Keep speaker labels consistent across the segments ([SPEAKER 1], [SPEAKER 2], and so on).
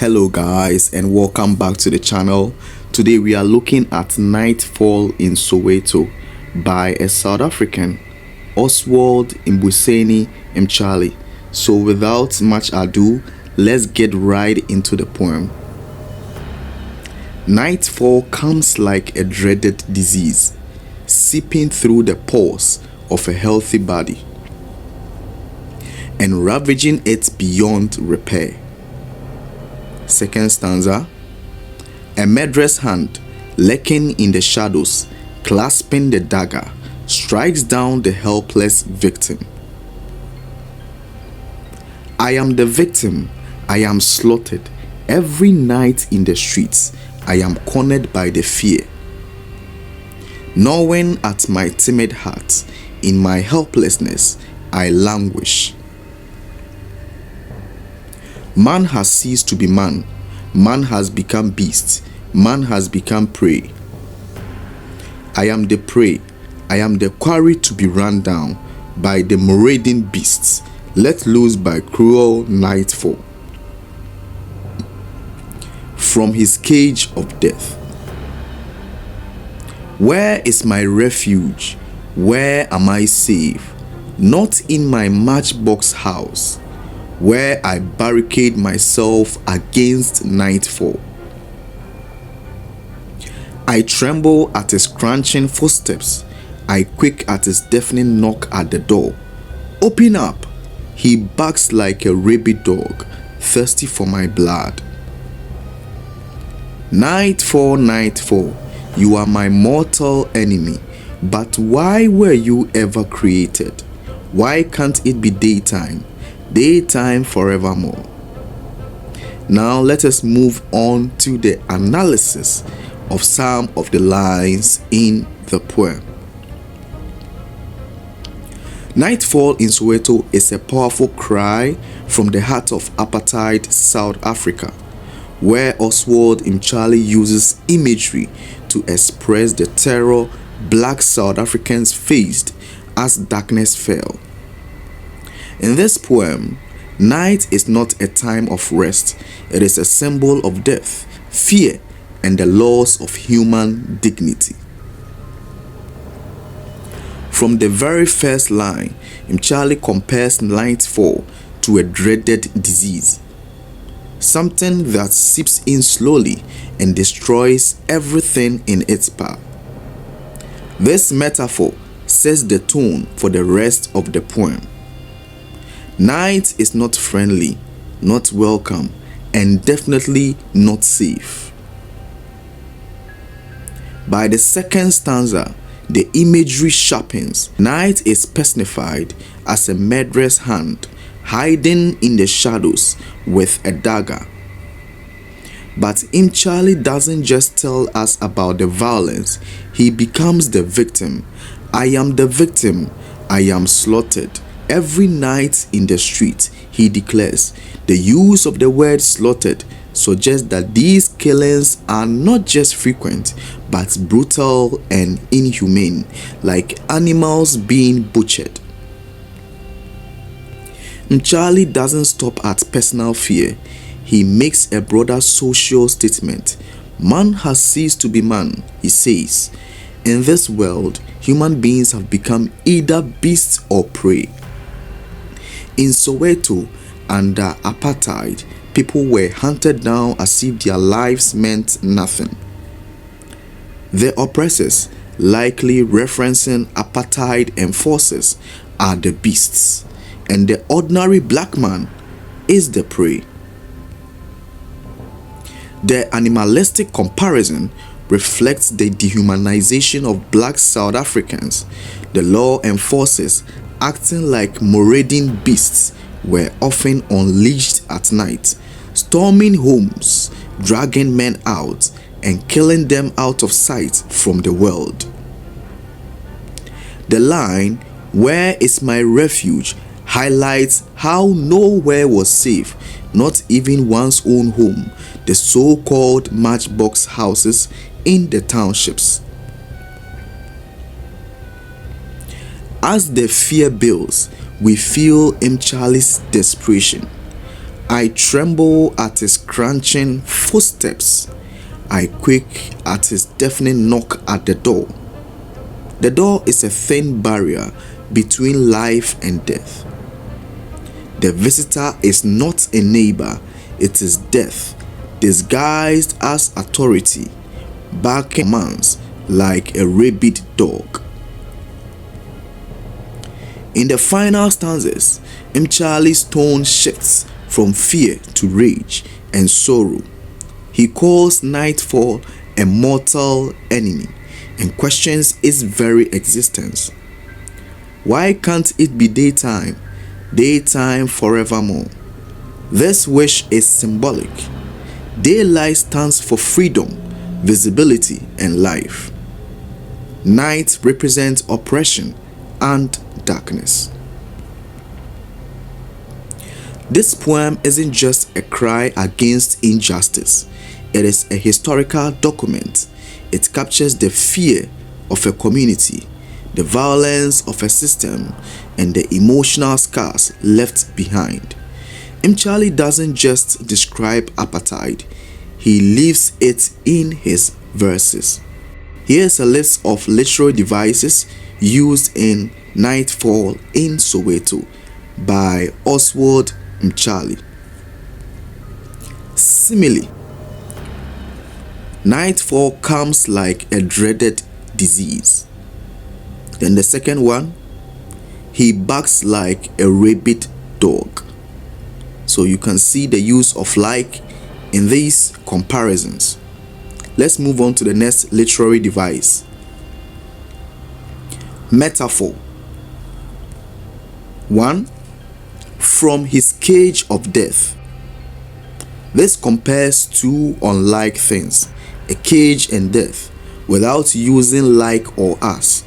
[SPEAKER 1] Hello guys, and welcome back to the channel. Today we are looking at Nightfall in Soweto by a South African, Oswald Mtshali. So without much ado, let's get right into the poem. Nightfall comes like a dreaded disease, seeping through the pores of a healthy body and ravaging it beyond repair. Second stanza. A murderous hand, lurking in the shadows, clasping the dagger, strikes down the helpless victim. I am the victim, I am slaughtered. Every night in the streets, I am cornered by the fear. Gnawing at my timid heart, in my helplessness, I languish. Man has ceased to be man. Man has become beast. Man has become prey. I am the prey. I am the quarry to be run down by the marauding beasts, let loose by cruel nightfall. From his cage of death. Where is my refuge? Where am I safe? Not in my matchbox house, where I barricade myself against nightfall. I tremble at his crunching footsteps. I quake at his deafening knock at the door. Open up! He barks like a rabid dog, thirsty for my blood. Nightfall, nightfall, you are my mortal enemy. But why were you ever created? Why can't it be daytime? Daytime forevermore. Now let us move on to the analysis of some of the lines in the poem. Nightfall in Soweto is a powerful cry from the heart of apartheid South Africa, where Oswald Mtshali uses imagery to express the terror black South Africans faced as darkness fell. In this poem, night is not a time of rest. It is a symbol of death, fear, and the loss of human dignity. From the very first line, Mtshali compares nightfall to a dreaded disease, something that seeps in slowly and destroys everything in its path. This metaphor sets the tone for the rest of the poem. Night is not friendly, not welcome, and definitely not safe. By the second stanza, the imagery sharpens. Night is personified as a murderous hand, hiding in the shadows with a dagger. But Mtshali doesn't just tell us about the violence, he becomes the victim. I am the victim, I am slaughtered. Every night in the street, he declares. The use of the word slaughtered suggests that these killings are not just frequent, but brutal and inhumane, like animals being butchered. Mtshali doesn't stop at personal fear. He makes a broader social statement. Man has ceased to be man, he says. In this world, human beings have become either beasts or prey. In Soweto, under apartheid, people were hunted down as if their lives meant nothing. The oppressors, likely referencing apartheid enforcers, are the beasts, and the ordinary black man is the prey. The animalistic comparison reflects the dehumanization of black South Africans. The law enforcers, acting like marauding beasts, were often unleashed at night, storming homes, dragging men out, and killing them out of sight from the world. The line, "Where is my refuge?" highlights how nowhere was safe, not even one's own home, the so-called matchbox houses in the townships. As the fear builds, we feel Mtshali's desperation. I tremble at his crunching footsteps. I quake at his deafening knock at the door. The door is a thin barrier between life and death. The visitor is not a neighbor, it is death, disguised as authority, barking commands like a rabid dog. In the final stanzas, Mtshali's tone shifts from fear to rage and sorrow. He calls nightfall a mortal enemy and questions its very existence. Why can't it be daytime, daytime forevermore? This wish is symbolic. Daylight stands for freedom, visibility, and life. Night represents oppression and darkness. This poem isn't just a cry against injustice, it is a historical document. It captures the fear of a community, the violence of a system, and the emotional scars left behind. Mtshali doesn't just describe apartheid, he lives it in his verses. Here's a list of literary devices used in Nightfall in Soweto by Oswald Mtshali. Simile. Nightfall comes like a dreaded disease. Then the second one, he barks like a rabid dog. So you can see the use of like in these comparisons. Let's move on to the next literary device. Metaphor. 1. From his cage of death. This compares two unlike things, a cage and death, without using like or as.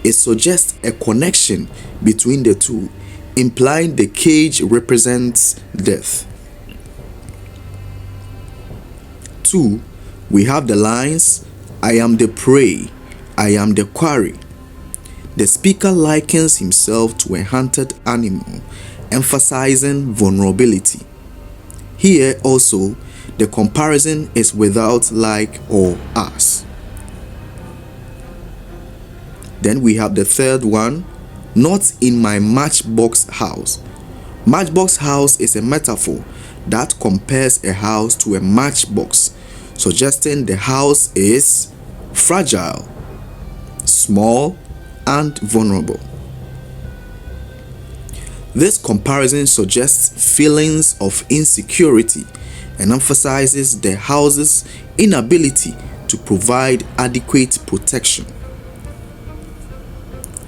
[SPEAKER 1] It suggests a connection between the two, implying the cage represents death. 2. We have the lines, I am the prey, I am the quarry. The speaker likens himself to a hunted animal, emphasizing vulnerability. Here also, the comparison is without like or as. Then we have the third one, not in my matchbox house. Matchbox house is a metaphor that compares a house to a matchbox, suggesting the house is fragile, small, and vulnerable. This comparison suggests feelings of insecurity and emphasizes the house's inability to provide adequate protection.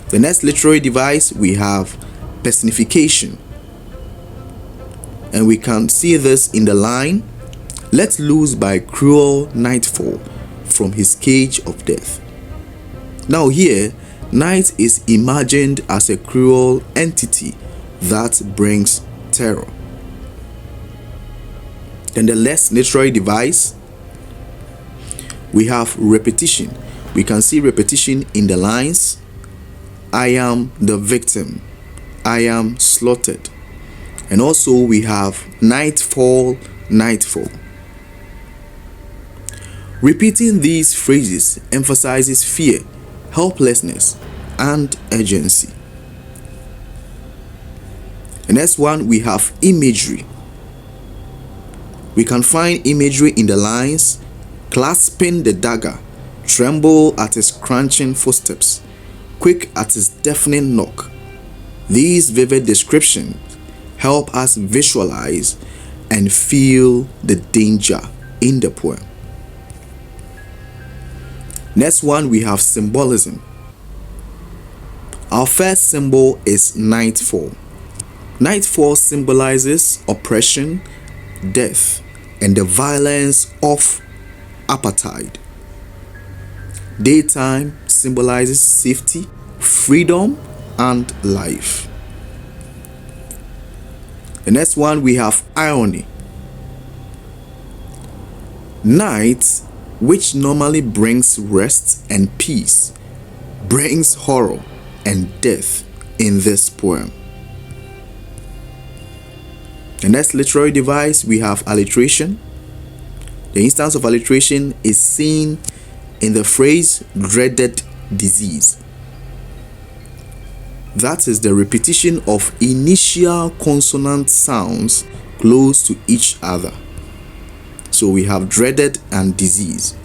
[SPEAKER 1] The next literary device we have personification. And we can see this in the line, let loose by cruel nightfall from his cage of death. Now here, night is imagined as a cruel entity that brings terror. Then the last literary device, we have repetition. We can see repetition in the lines, I am the victim, I am slaughtered. And also we have nightfall, nightfall. Repeating these phrases emphasizes fear, helplessness, and urgency. The next one, we have imagery. We can find imagery in the lines, clasping the dagger, tremble at his crunching footsteps, quick at his deafening knock. These vivid descriptions help us visualize and feel the danger in the poem. Next one, we have symbolism. Our first symbol is nightfall. Nightfall symbolizes oppression, death, and the violence of apartheid. Daytime symbolizes safety, freedom, and life. The next one, we have irony. Night, which normally brings rest and peace, brings horror and death in this poem. The next literary device, we have alliteration. The instance of alliteration is seen in the phrase dreaded disease. That is the repetition of initial consonant sounds close to each other. So we have dreaded and disease.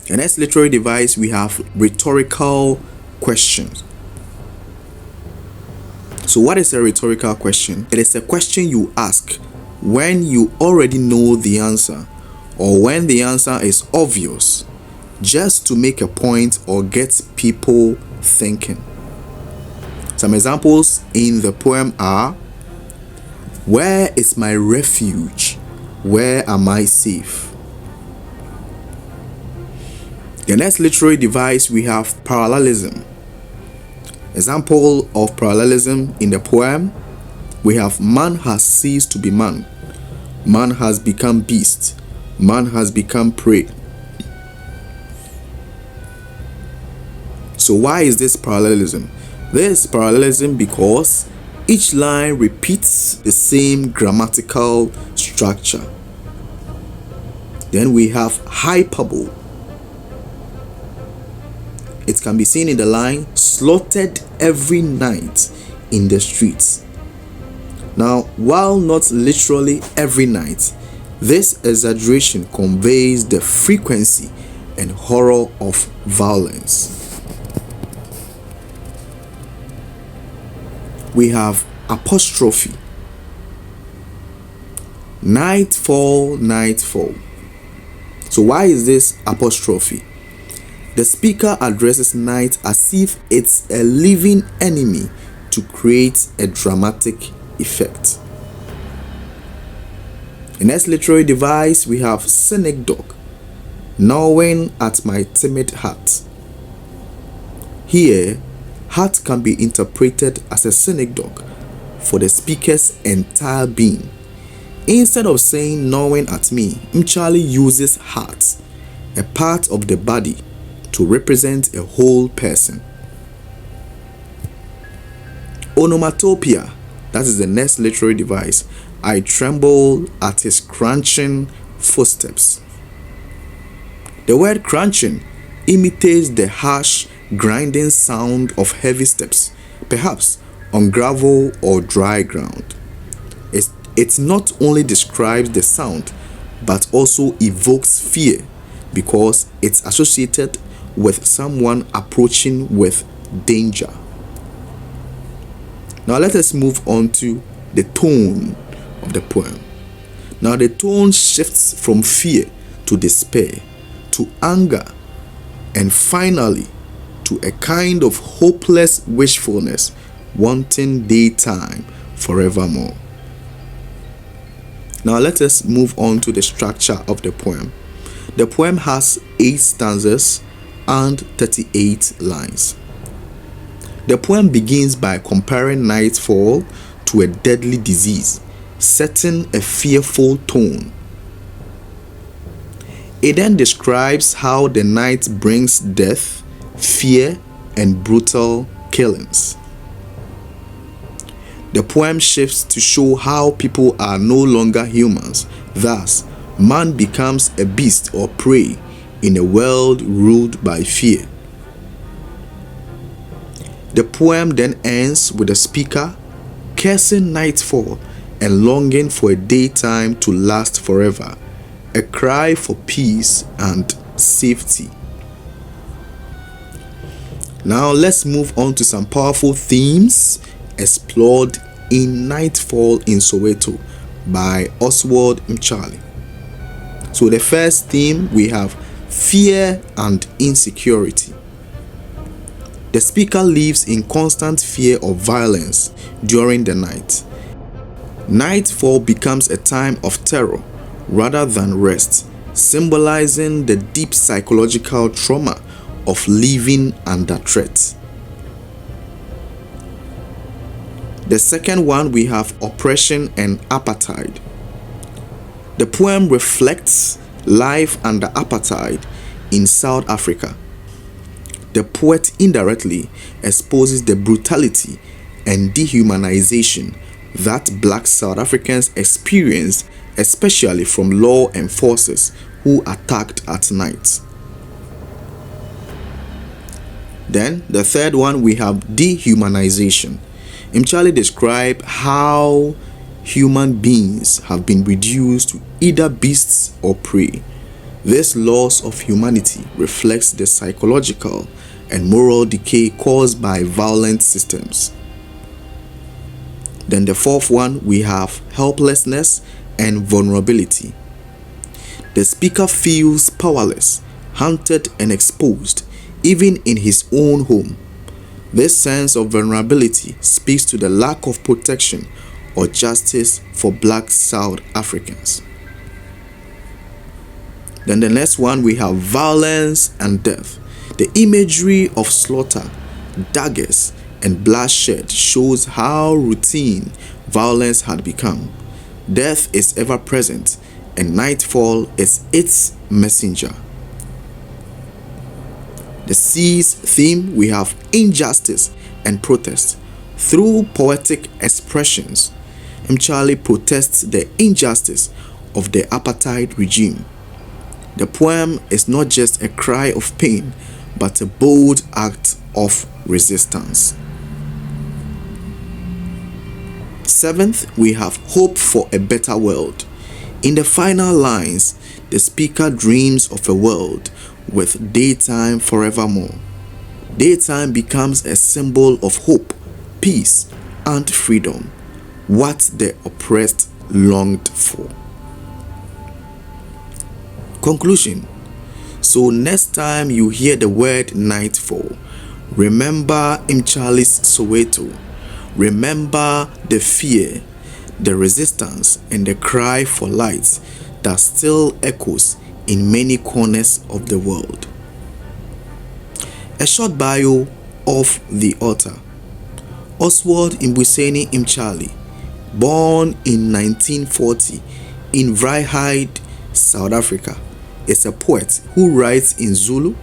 [SPEAKER 1] The next literary device, we have rhetorical questions. So what is a rhetorical question? It is a question you ask when you already know the answer, or when the answer is obvious, just to make a point or get people thinking. Some examples in the poem are: where is my refuge? Where am I safe? The next literary device, we have parallelism. Example of parallelism in the poem, we have man has ceased to be man. Man has become beast. Man has become prey. So why is this parallelism? This parallelism because each line repeats the same grammatical structure. Then we have hyperbole. It can be seen in the line, slaughtered every night in the streets. Now, while not literally every night, this exaggeration conveys the frequency and horror of violence. We have apostrophe. Nightfall, nightfall. So why is this apostrophe? The speaker addresses night as if it's a living enemy to create a dramatic effect. The next literary device, we have synecdoche, gnawing at my timid heart. Here, heart can be interpreted as a synecdoche for the speaker's entire being. Instead of saying gnawing at me, Mtshali uses heart, a part of the body, to represent a whole person. Onomatopoeia, that is the next literary device. I tremble at his crunching footsteps. The word crunching imitates the harsh, grinding sound of heavy steps, perhaps on gravel or dry ground. It not only describes the sound, but also evokes fear because it's associated with someone approaching with danger. Now let us move on to the tone of the poem. Now the tone shifts from fear to despair, to anger, and finally to a kind of hopeless wishfulness, wanting daytime forevermore. Now let us move on to the structure of the poem. The poem has 8 stanzas and 38 lines. The poem begins by comparing nightfall to a deadly disease, setting a fearful tone. It then describes how the night brings death, fear, and brutal killings. The poem shifts to show how people are no longer humans. Thus, man becomes a beast or prey in a world ruled by fear. The poem then ends with the speaker cursing nightfall and longing for a daytime to last forever, a cry for peace and safety. Now let's move on to some powerful themes explored in Nightfall in Soweto by Oswald Mtshali. So the first theme, we have fear and insecurity. The speaker lives in constant fear of violence during the night. Nightfall becomes a time of terror rather than rest, symbolizing the deep psychological trauma of living under threat. The second one, we have oppression and apartheid. The poem reflects life under apartheid in South Africa. The poet indirectly exposes the brutality and dehumanization that black South Africans experienced, especially from law enforcers who attacked at night. Then the third one, we have dehumanization. Mtshali described how human beings have been reduced to either beasts or prey. This loss of humanity reflects the psychological and moral decay caused by violent systems. Then the fourth one, we have helplessness and vulnerability. The speaker feels powerless, hunted and exposed, even in his own home. This sense of vulnerability speaks to the lack of protection or justice for black South Africans. Then the next one, we have violence and death. The imagery of slaughter, daggers, and bloodshed shows how routine violence had become. Death is ever present, and nightfall is its messenger. The C's theme, we have injustice and protest. Through poetic expressions, Mtshali protests the injustice of the apartheid regime. The poem is not just a cry of pain, but a bold act of resistance. Seventh, we have hope for a better world. In the final lines, the speaker dreams of a world with daytime forevermore. Daytime becomes a symbol of hope, peace, and freedom, what the oppressed longed for. Conclusion. So next time you hear the word nightfall, remember Mtshali's Soweto. Remember the fear, the resistance, and the cry for light that still echoes in many corners of the world. A short bio of the author. Oswald Mtshali, born in 1940 in Vryheid, South Africa, is a poet who writes in Zulu,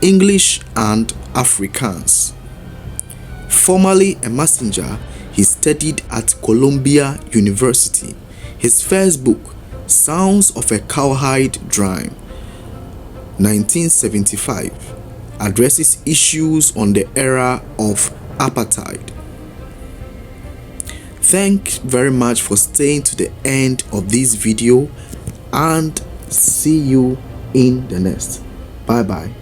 [SPEAKER 1] English, and Afrikaans. Formerly a messenger, he studied at Columbia University. His first book, Sounds of a Cowhide Drum, 1975, addresses issues on the era of apartheid. Thank you very much for staying to the end of this video, and see you in the next. Bye bye.